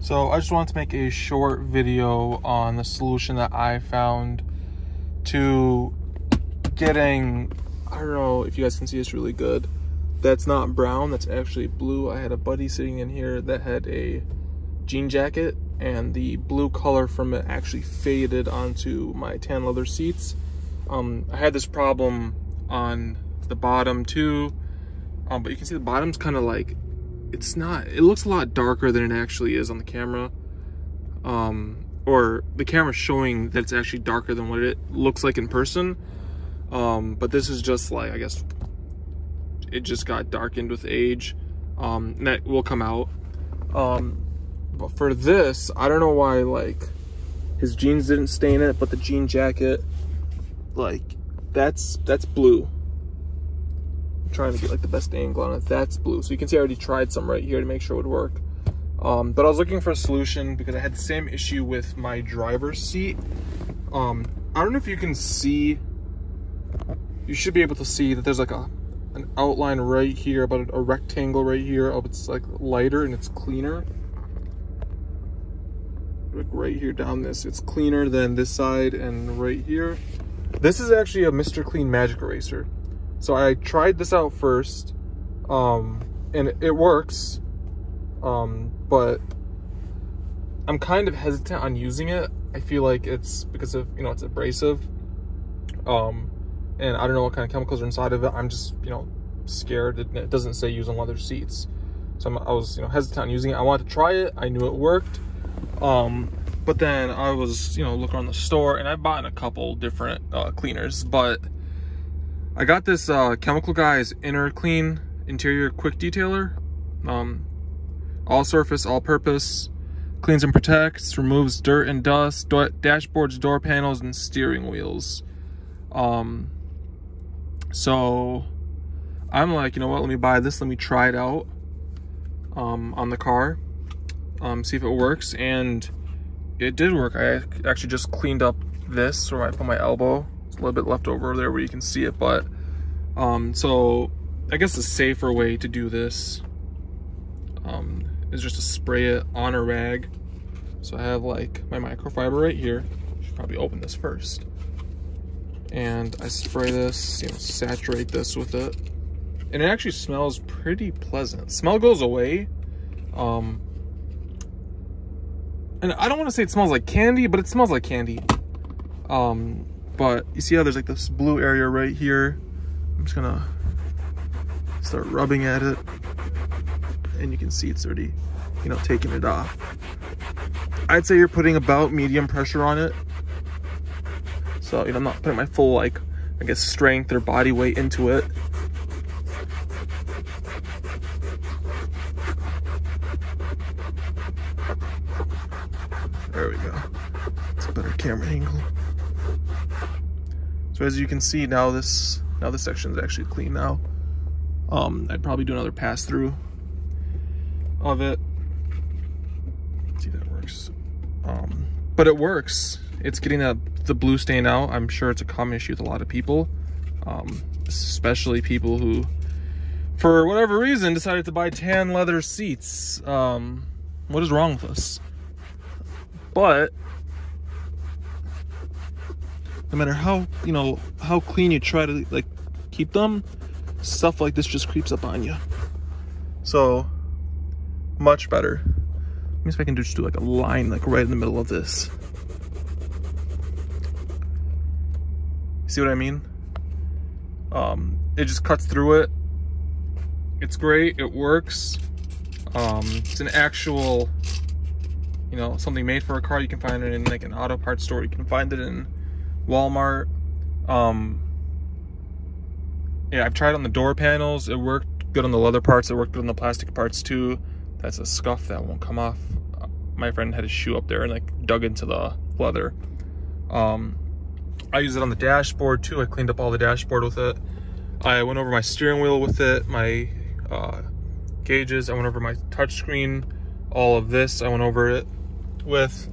So I just wanted to make a short video on the solution that I found to getting, I don't know if you guys can see this really good. That's not brown, that's actually blue. I had a buddy sitting in here that had a jean jacket and the blue color from it actually faded onto my tan leather seats. I had this problem on the bottom too, but you can see the bottom's kind of like, it looks a lot darker than it actually is on the camera. Or the camera's showing that it's actually darker than what it looks like in person. But this is just like, I guess, it just got darkened with age. And that will come out. But for this, I don't know why, like, his jeans didn't stain it, but the jean jacket, like, that's blue. Trying to get like the best angle on it. That's blue, so you can see I already tried some right here to make sure it would work. But I was looking for a solution because I had the same issue with my driver's seat. I don't know if you can see, you should be able to see that there's like an outline right here, about a rectangle right here. It's like lighter and it's cleaner. Like right here down this, it's cleaner than this side, and right here. This is actually a Mr. Clean Magic Eraser. So I tried this out first, and it works, but I'm kind of hesitant on using it. I feel like it's because of, you know, it's abrasive, and I don't know what kind of chemicals are inside of it. I'm just, you know, scared. It doesn't say use on leather seats. So I was, you know, hesitant on using it. I wanted to try it. I knew it worked, but then I was, you know, looking around the store, and I bought a couple different cleaners, but I got this Chemical Guys Inner Clean Interior Quick Detailer. All surface, all purpose, cleans and protects, removes dirt and dust, dashboards, door panels, and steering wheels. So I'm like, you know what, let me buy this, let me try it out on the car, see if it works. And it did work. I actually just cleaned up this where I put my elbow. A little bit left over there where you can see it, but so I guess the safer way to do this is just to spray it on a rag. So I have like my microfiber right here. I should probably open this first, and I spray this, you know, saturate this with it, and it actually smells pretty pleasant. Smell goes away, and I don't want to say it smells like candy, but it smells like candy. But you see how there's like this blue area right here? I'm just gonna start rubbing at it, and you can see it's already, you know, taking it off. I'd say you're putting about medium pressure on it. So, you know, I'm not putting my full, like, I guess, strength or body weight into it. There we go. It's a better camera angle. So as you can see, now this section is actually clean now. I'd probably do another pass through of it. Let's see if that works. But it works. It's getting the blue stain out. I'm sure it's a common issue with a lot of people, especially people who, for whatever reason, decided to buy tan leather seats. What is wrong with us? But no matter how, you know, how clean you try to like keep them, stuff like this just creeps up on you. So much better. Let me see if I can just do like a line like right in the middle of this. See what I mean? It just cuts through it. It's great, it works. It's an actual, you know, something made for a car. You can find it in like an auto parts store. You can find it in Walmart. Yeah, I've tried on the door panels. It worked good on the leather parts. It worked good on the plastic parts too. That's a scuff that won't come off. My friend had his shoe up there and like dug into the leather. I use it on the dashboard too. I cleaned up all the dashboard with it. I went over my steering wheel with it, my gauges. I went over my touchscreen. All of this, I went over it with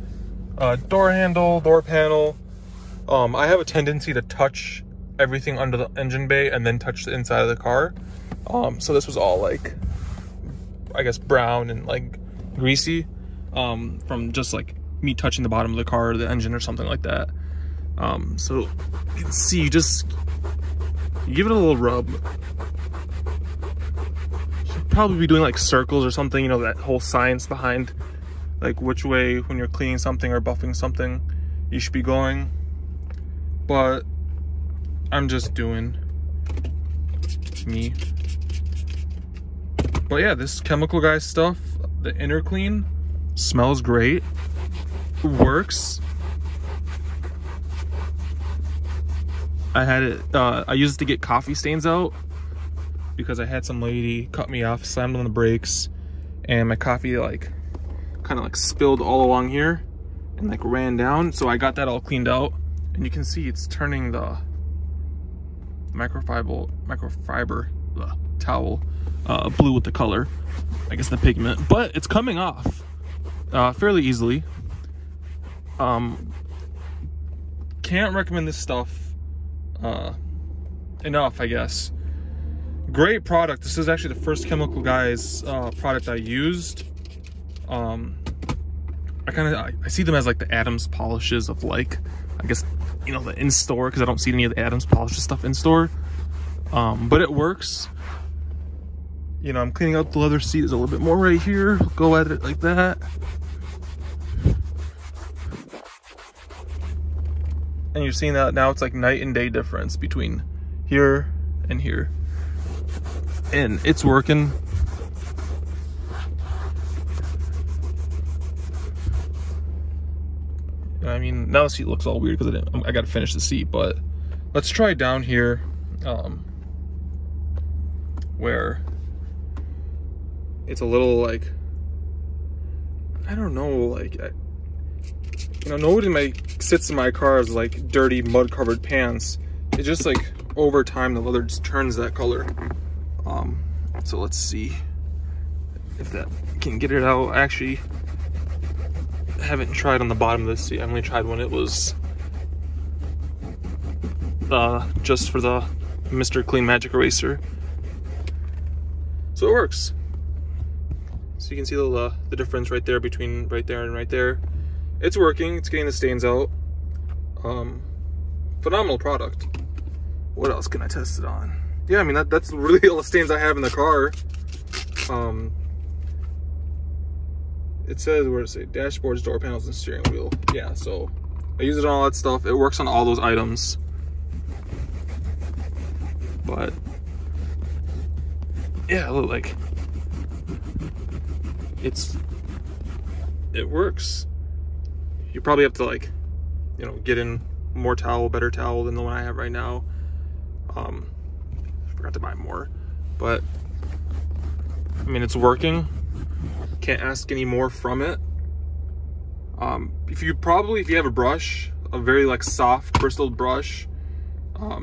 door handle, door panel. I have a tendency to touch everything under the engine bay and then touch the inside of the car. So this was all like, I guess, brown and like greasy. from just like me touching the bottom of the car or the engine or something like that. So you can see, you give it a little rub. Should probably be doing like circles or something, you know, that whole science behind like which way when you're cleaning something or buffing something you should be going. But I'm just doing me. But yeah, this Chemical Guys stuff, the inner clean, smells great, works. I had it, I used it to get coffee stains out because I had some lady cut me off, slammed on the brakes, and my coffee like kind of like spilled all along here and like ran down. So I got that all cleaned out, and you can see it's turning the microfiber towel blue with the color, I guess the pigment, but it's coming off fairly easily. Can't recommend this stuff enough, I guess. Great product. This is actually the first Chemical Guys product I used. I see them as like the Adams polishes of like, I guess, you know, the in-store, because I don't see any of the Adams polishes stuff in store. But it works. You know, I'm cleaning out the leather seat. There's a little bit more right here. Go at it like that. And you're seeing that now it's like night and day difference between here and here. And it's working. I mean, now the seat looks all weird because I got to finish the seat, but let's try down here, where it's a little like, I don't know, like, you know, nobody sits in my car as like dirty mud covered pants. It's just like over time the leather just turns that color. So let's see if that can get it out. Actually, I haven't tried on the bottom of this seat. I only tried when it was just for the Mr. Clean Magic Eraser. So it works. So you can see the difference right there between right there and right there. It's working. It's getting the stains out. Phenomenal product. What else can I test it on? Yeah, I mean, that's really all the stains I have in the car. It says, where does it say? Dashboards, door panels, and steering wheel. Yeah, so I use it on all that stuff. It works on all those items. But yeah, look, like it works. You probably have to, like, you know, get in more towel, better towel than the one I have right now. I forgot to buy more, but I mean, it's working. Can't ask any more from it. If you have a brush, a very like soft bristled brush,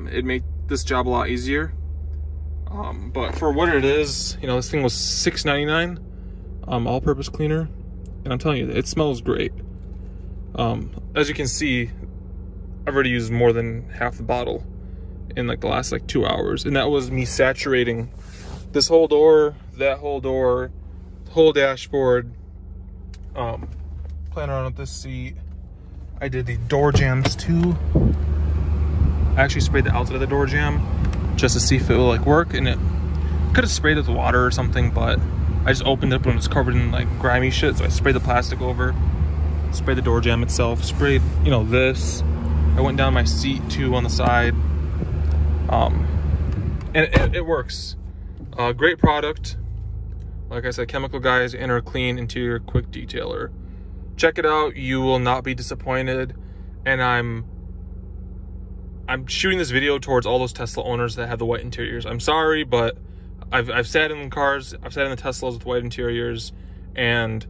it'd make this job a lot easier. But for what it is, you know, this thing was $6.99, all-purpose cleaner, and I'm telling you, it smells great. As you can see, I've already used more than half the bottle in like the last like 2 hours, and that was me saturating this whole door, that whole door, whole dashboard. Playing around with this seat. I did the door jambs too. I actually sprayed the outside of the door jamb just to see if it will like work, and it could have sprayed it with water or something, but I just opened it up when it's covered in like grimy shit, so I sprayed the plastic over, sprayed the door jamb itself, sprayed, you know, this. I went down my seat too on the side. And it works. Great product. Like I said, Chemical Guys Inner Clean Interior Quick Detailer. Check it out. You will not be disappointed. And I'm shooting this video towards all those Tesla owners that have the white interiors. I'm sorry, but I've sat in cars, I've sat in the Teslas with white interiors, and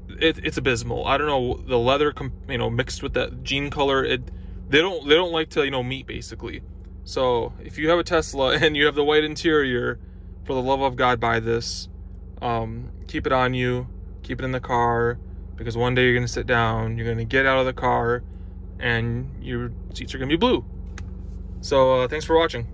it's abysmal. I don't know, the leather, you know, mixed with that jean color, they don't like to, you know, meet basically. So if you have a Tesla and you have the white interior, for the love of God, buy this. Keep it on you, keep it in the car, because one day you're gonna sit down, you're gonna get out of the car, and your seats are gonna be blue. So thanks for watching.